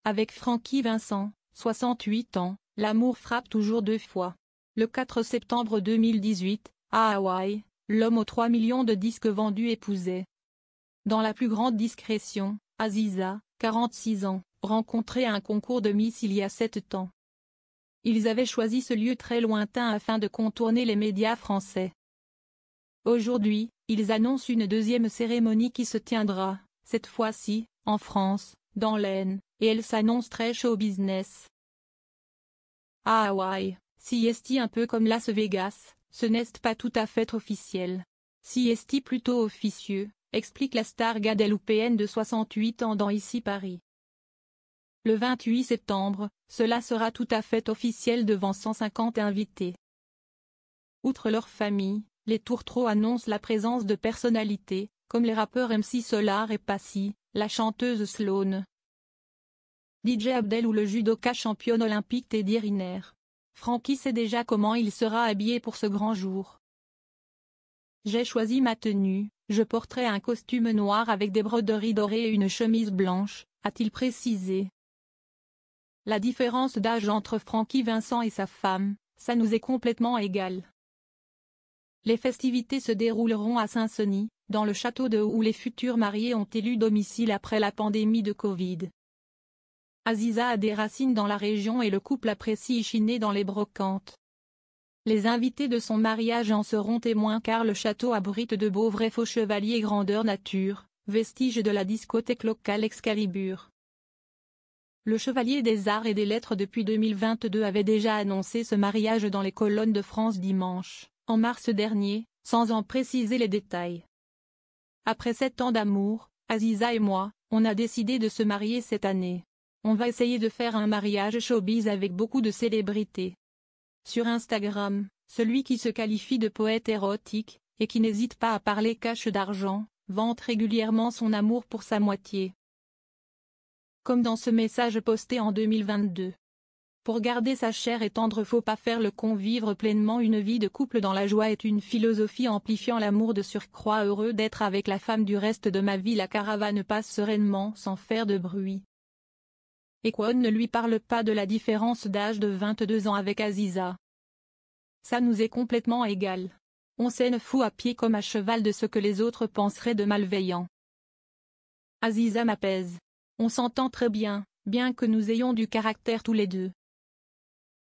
avec Francky Vincent, 68 ans, l'amour frappe toujours deux fois. Le 4 septembre 2018, à Hawaï, l'homme aux 3 millions de disques vendus épousait. Dans la plus grande discrétion, Aziza, 46 ans, rencontrait un concours de Miss il y a 7 ans. Ils avaient choisi ce lieu très lointain afin de contourner les médias français. Aujourd'hui, ils annoncent une deuxième cérémonie qui se tiendra, cette fois-ci, en France, dans l'Aisne, et elle s'annonce très show business. À Hawaï, si est un peu comme Las Vegas, ce n'est pas tout à fait officiel. Si est plutôt officieux, explique la star guadeloupéenne de 68 ans dans Ici Paris. Le 28 septembre, cela sera tout à fait officiel devant 150 invités. Outre leur famille, les tourtereaux annoncent la présence de personnalités, comme les rappeurs MC Solar et Passy, la chanteuse Sloane, DJ Abdel ou le judoka championne olympique Teddy Riner. Francky sait déjà comment il sera habillé pour ce grand jour. J'ai choisi ma tenue, je porterai un costume noir avec des broderies dorées et une chemise blanche, a-t-il précisé. La différence d'âge entre Francky Vincent et sa femme, ça nous est complètement égal. Les festivités se dérouleront à Saint-Cenis, dans le château de où les futurs mariés ont élu domicile après la pandémie de Covid. Aziza a des racines dans la région et le couple apprécie y chiner dans les brocantes. Les invités de son mariage en seront témoins car le château abrite de beaux vrais faux chevaliers grandeur nature, vestiges de la discothèque locale Excalibur. Le chevalier des arts et des lettres depuis 2022 avait déjà annoncé ce mariage dans les colonnes de France dimanche, en mars dernier, sans en préciser les détails. Après 7 ans d'amour, Aziza et moi, on a décidé de se marier cette année. On va essayer de faire un mariage showbiz avec beaucoup de célébrités. Sur Instagram, celui qui se qualifie de poète érotique, et qui n'hésite pas à parler cash d'argent, vante régulièrement son amour pour sa moitié. Comme dans ce message posté en 2022. Pour garder sa chair et tendre faut pas faire le con, vivre pleinement une vie de couple dans la joie est une philosophie amplifiant l'amour de surcroît, heureux d'être avec la femme du reste de ma vie, la caravane passe sereinement sans faire de bruit. Et Kwon ne lui parle pas de la différence d'âge de 22 ans avec Aziza. Ça nous est complètement égal. On s'en fout à pied comme à cheval de ce que les autres penseraient de malveillant. Aziza m'apaise. On s'entend très bien, bien que nous ayons du caractère tous les deux.